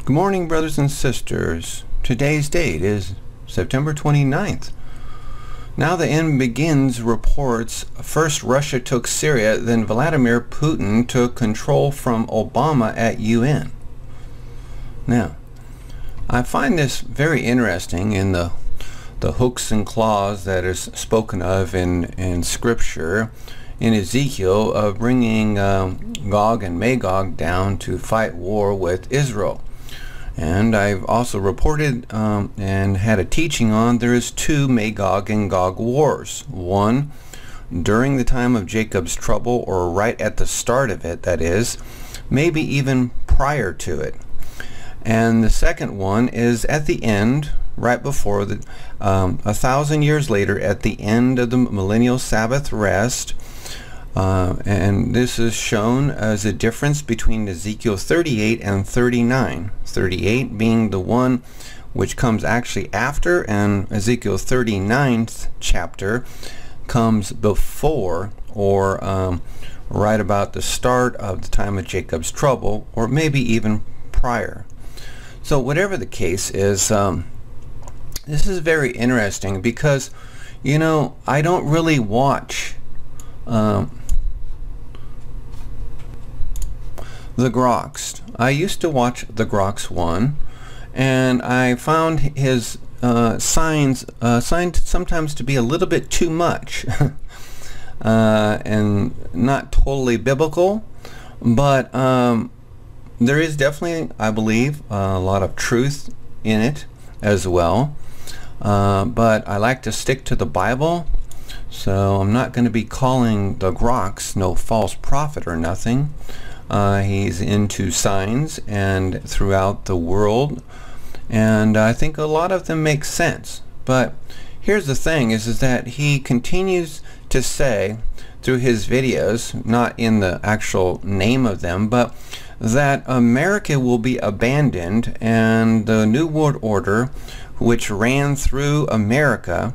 Good morning, brothers and sisters. Today's date is September 29th. Now the end begins reports first Russia took Syria, then Vladimir Putin took control from Obama at UN. Now, I find this very interesting in the hooks and claws that is spoken of in Scripture in Ezekiel of bringing Gog and Magog down to fight war with Israel. And I've also reported and had a teaching on there is two Magog and Gog wars. One during the time of Jacob's trouble, or right at the start of it, that is, maybe even prior to it. And the second one is at the end, right before the 1,000 years later, at the end of the millennial Sabbath rest. And this is shown as a difference between Ezekiel 38 and 39. 38 being the one which comes actually after, and Ezekiel 39th chapter comes before, or right about the start of the time of Jacob's trouble, or maybe even prior. So whatever the case is, this is very interesting because, you know, I don't really watch the Groks. I used to watch the Groks 1, and I found his signs sometimes to be a little bit too much and not totally biblical, but there is definitely, I believe, a lot of truth in it as well, but I like to stick to the Bible, so I'm not going to be calling the Groks no false prophet or nothing. He's into signs and throughout the world, and I think a lot of them make sense. But here's the thing is that he continues to say through his videos, not in the actual name of them, but that America will be abandoned, and the New World Order, which ran through America,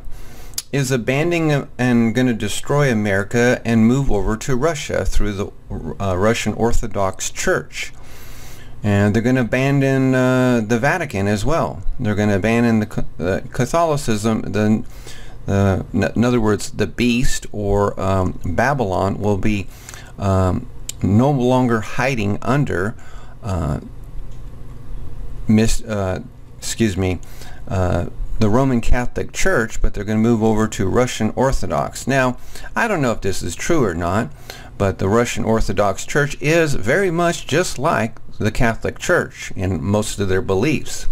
is abandoning and going to destroy America and move over to Russia through the Russian Orthodox Church. And they're going to abandon the Vatican as well. They're going to abandon the Catholicism. In other words, the beast, or Babylon, will be no longer hiding under the Roman Catholic Church, but they're going to move over to Russian Orthodox. Now, I don't know if this is true or not, but the Russian Orthodox Church is very much just like the Catholic Church in most of their beliefs.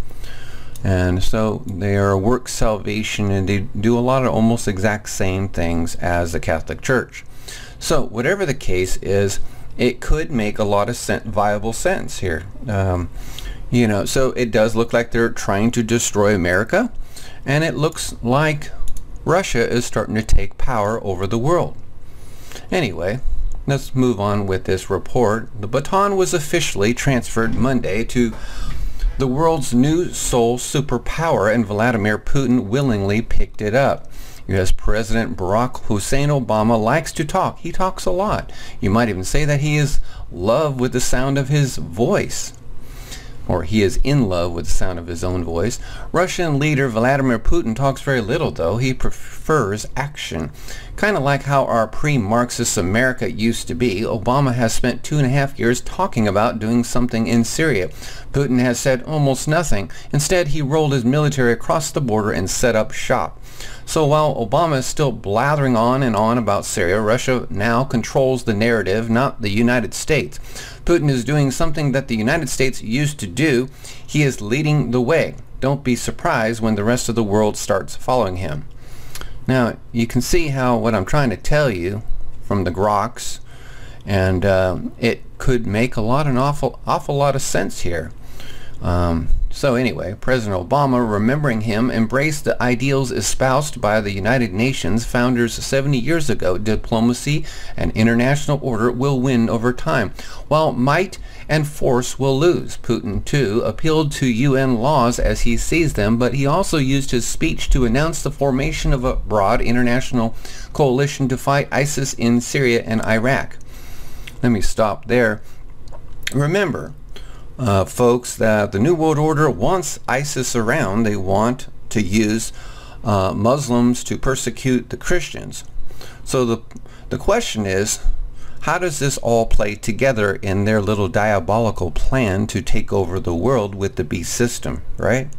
And so they are a work salvation, and they do a lot of almost exact same things as the Catholic Church. So whatever the case is, it could make a lot of viable sense here. You know, so it does look like they're trying to destroy America, and it looks like Russia is starting to take power over the world. Anyway, let's move on with this report. The baton was officially transferred Monday to the world's new sole superpower, and Vladimir Putin willingly picked it up. U.S. President Barack Hussein Obama likes to talk. He talks a lot. You might even say that he is in love with the sound of his voice. Or he is in love with the sound of his own voice. Russian leader Vladimir Putin talks very little, though. He prefers action. Kind of like how our pre-Marxist America used to be. Obama has spent 2.5 years talking about doing something in Syria. Putin has said almost nothing. Instead, he rolled his military across the border and set up shop. So while Obama is still blathering on and on about Syria, Russia now controls the narrative, not the United States. Putin is doing something that the United States used to do. He is leading the way. Don't be surprised when the rest of the world starts following him. Now, you can see how what I'm trying to tell you from the Groks, and it could make an awful lot of sense here. So anyway, President Obama, remembering him, embraced the ideals espoused by the United Nations founders 70 years ago. Diplomacy and international order will win over time, while might and force will lose. Putin, too, appealed to UN laws as he sees them, but he also used his speech to announce the formation of a broad international coalition to fight ISIS in Syria and Iraq. Let me stop there. Remember, folks, that the New World Order wants ISIS around. They want to use Muslims to persecute the Christians. So the question is, how does this all play together in their little diabolical plan to take over the world with the beast system, right?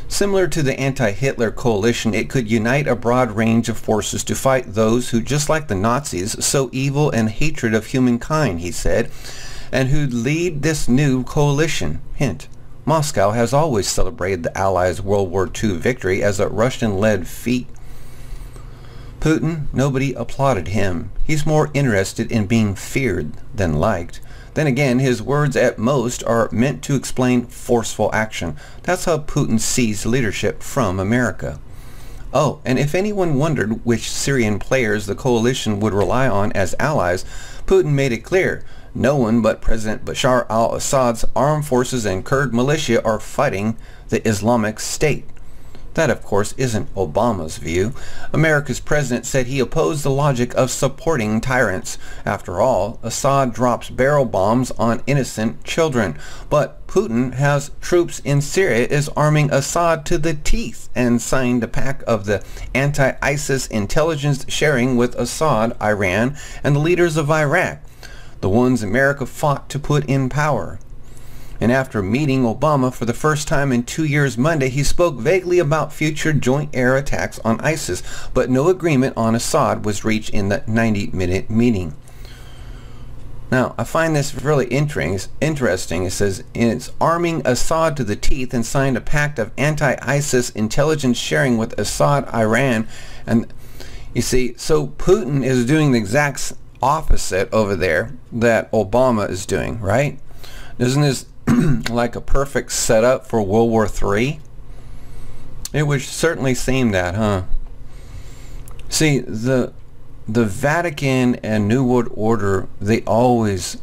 Similar to the anti-Hitler coalition, it could unite a broad range of forces to fight those who, just like the Nazis, sow evil and hatred of humankind, he said, and who lead this new coalition. Hint: Moscow has always celebrated the Allies' World War II victory as a Russian-led feat. Putin, nobody applauded him. He's more interested in being feared than liked. Then again, his words at most are meant to explain forceful action. That's how Putin sees leadership from America. Oh, and if anyone wondered which Syrian players the coalition would rely on as allies, Putin made it clear. No one but President Bashar al-Assad's armed forces and Kurd militia are fighting the Islamic State. That, of course, isn't Obama's view. America's president said he opposed the logic of supporting tyrants. After all, Assad drops barrel bombs on innocent children. But Putin has troops in Syria, is arming Assad to the teeth, and signed a pact of the anti-ISIS intelligence sharing with Assad, Iran, and the leaders of Iraq, the ones America fought to put in power. And after meeting Obama for the first time in 2 years Monday, he spoke vaguely about future joint air attacks on ISIS, but no agreement on Assad was reached in the 90-minute meeting. Now, I find this really interesting. It says, it's arming Assad to the teeth and signed a pact of anti-ISIS intelligence sharing with Assad, Iran. And you see, so Putin is doing the exact opposite over there that Obama is doing, right? Isn't this like a perfect setup for World War III? It would certainly seem that, huh? See, the Vatican and New World Order, they always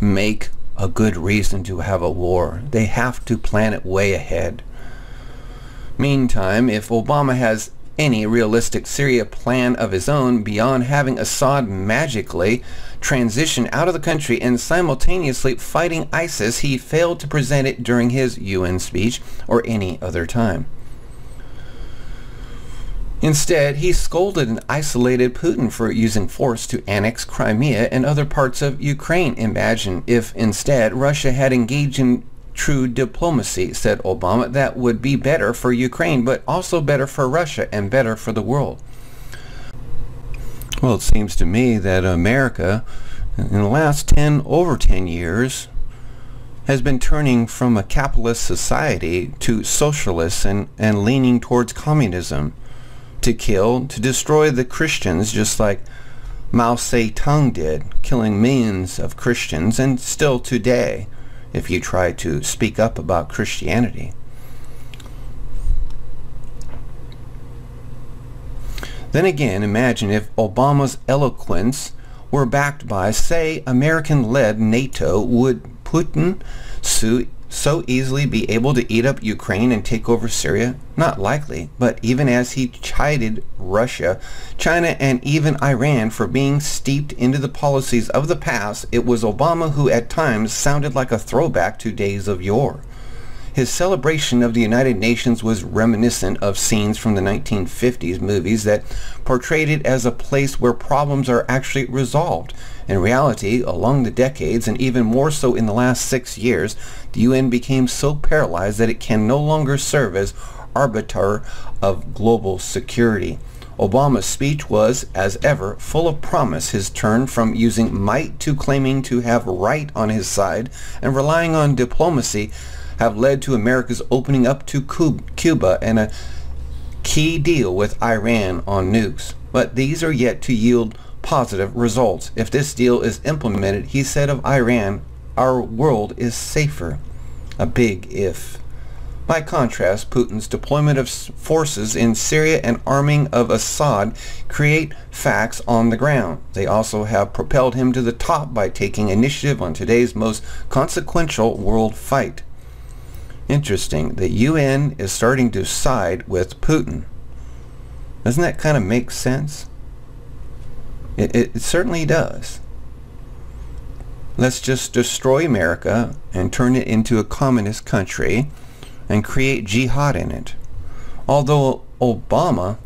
make a good reason to have a war. They have to plan it way ahead. Meantime, if Obama has any realistic Syria plan of his own beyond having Assad magically transition out of the country and simultaneously fighting ISIS, he failed to present it during his UN speech or any other time. Instead, he scolded and isolated Putin for using force to annex Crimea and other parts of Ukraine. Imagine if instead Russia had engaged in true diplomacy, said Obama. That would be better for Ukraine, but also better for Russia and better for the world. Well, it seems to me that America, in the last over 10 years, has been turning from a capitalist society to socialists and leaning towards communism, to kill, to destroy the Christians, just like Mao Zedong did, killing millions of Christians, and still today, if you try to speak up about Christianity. Then again, imagine if Obama's eloquence were backed by, say, American-led NATO. Would Putin so easily be able to eat up Ukraine and take over Syria? Not likely, but even as he chided Russia, China, and even Iran for being steeped into the policies of the past, it was Obama who at times sounded like a throwback to days of yore. His celebration of the United Nations was reminiscent of scenes from the 1950s movies that portrayed it as a place where problems are actually resolved. In reality, along the decades, and even more so in the last 6 years, the UN became so paralyzed that it can no longer serve as arbiter of global security. Obama's speech was, as ever, full of promise. His turn from using might to claiming to have right on his side and relying on diplomacy have led to America's opening up to Cuba and a key deal with Iran on nukes. But these are yet to yield positive results. If this deal is implemented, he said of Iran, our world is safer. A big if. By contrast, Putin's deployment of forces in Syria and arming of Assad create facts on the ground. They also have propelled him to the top by taking initiative on today's most consequential world fight. Interesting. The UN is starting to side with Putin. Doesn't that kind of make sense? It certainly does. let's just destroy America and turn it into a communist country and create jihad in it. Although Obama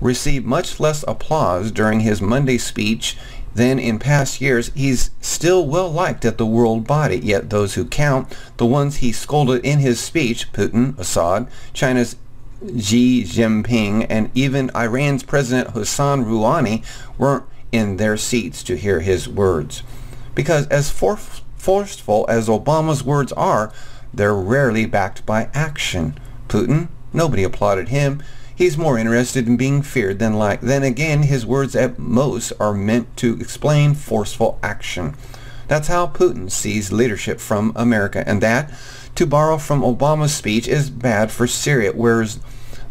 received much less applause during his Monday speech than in past years, he's still well liked at the world body. Yet those who count, the ones he scolded in his speech, Putin, Assad, China's Xi Jinping, and even Iran's President Hassan Rouhani, weren't in their seats to hear his words. Because as forceful as Obama's words are, they're rarely backed by action. Putin, nobody applauded him. He's more interested in being feared than liked. Then again, his words at most are meant to explain forceful action. That's how Putin sees leadership from America. And that, to borrow from Obama's speech, is bad for Syria, whereas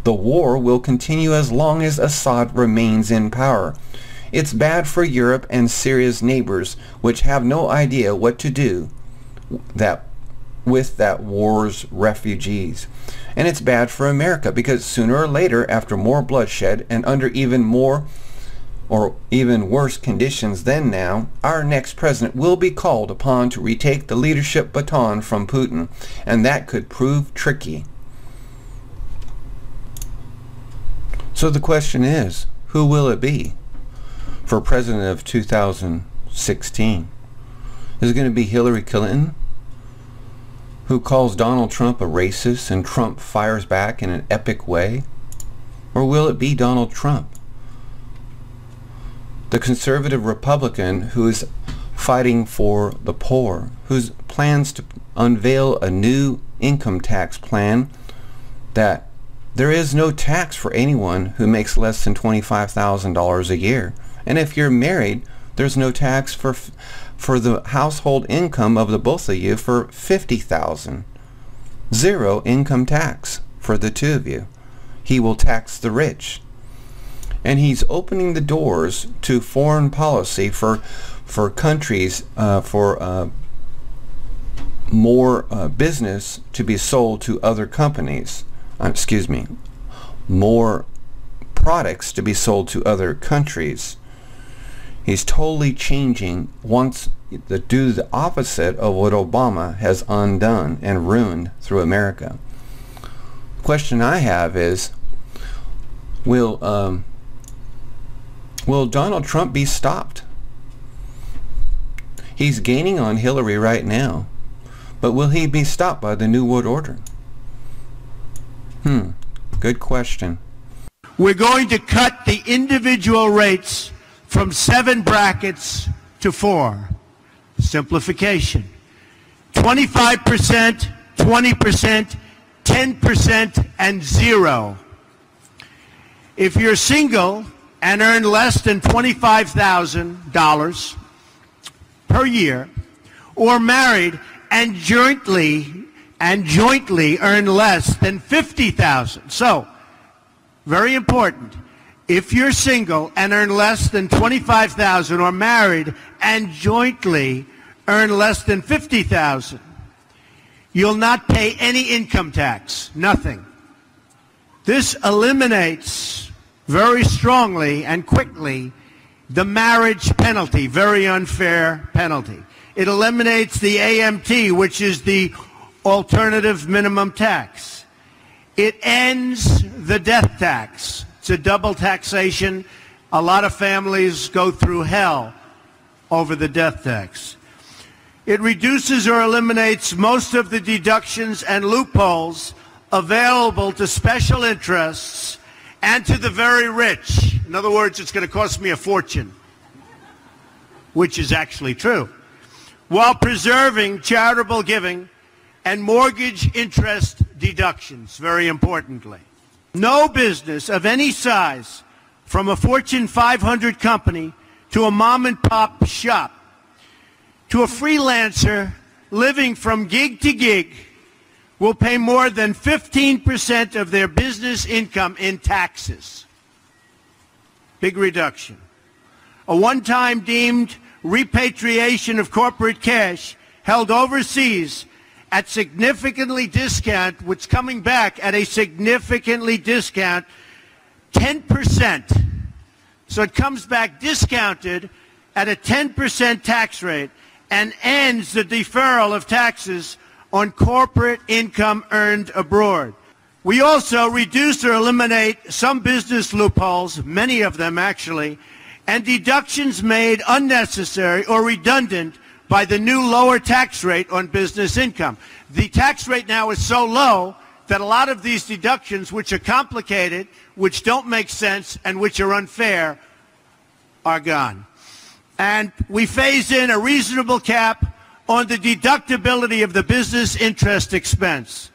the war will continue as long as Assad remains in power. It's bad for Europe and Syria's neighbors, which have no idea what to do with that war's refugees. And it's bad for America because sooner or later, after more bloodshed and under even more or even worse conditions than now, our next president will be called upon to retake the leadership baton from Putin, and that could prove tricky. So the question is, who will it be for president of 2016? Is it going to be Hillary Clinton, who calls Donald Trump a racist and Trump fires back in an epic way? Or will it be Donald Trump, the conservative Republican who is fighting for the poor, whose plans to unveil a new income tax plan that there is no tax for anyone who makes less than $25,000 a year. And if you're married, there's no tax for the household income of the both of you for $50,000. Zero income tax for the two of you. He will tax the rich. And he's opening the doors to foreign policy for countries, for more business to be sold to other companies. More products to be sold to other countries. He's totally changing, wants to do the opposite of what Obama has undone and ruined through America. The question I have is, will Donald Trump be stopped? He's gaining on Hillary right now, but will he be stopped by the New World Order? Good question. We're going to cut the individual rates from 7 brackets to 4. Simplification. 25%, 20%, 10%, and 0. If you're single and earn less than $25,000 per year, or married and jointly earn less than $50,000. So, very important. If you're single and earn less than $25,000 or married and jointly earn less than $50,000, you'll not pay any income tax, nothing. This eliminates very strongly and quickly the marriage penalty, very unfair penalty. It eliminates the AMT, which is the alternative minimum tax. It ends the death tax. It's a double taxation. A lot of families go through hell over the death tax. It reduces or eliminates most of the deductions and loopholes available to special interests and to the very rich. In other words, it's going to cost me a fortune, which is actually true, while preserving charitable giving and mortgage interest deductions, very importantly. No business of any size, from a Fortune 500 company to a mom-and-pop shop to a freelancer living from gig to gig, will pay more than 15% of their business income in taxes. Big reduction. A one-time deemed repatriation of corporate cash held overseas at significantly discount, which coming back at a significantly discount, 10%. So it comes back discounted at a 10% tax rate, and ends the deferral of taxes on corporate income earned abroad. We also reduce or eliminate some business loopholes, many of them actually, and deductions made unnecessary or redundant by the new lower tax rate on business income. The tax rate now is so low that a lot of these deductions, which are complicated, which don't make sense, and which are unfair, are gone. And we phase in a reasonable cap on the deductibility of the business interest expense.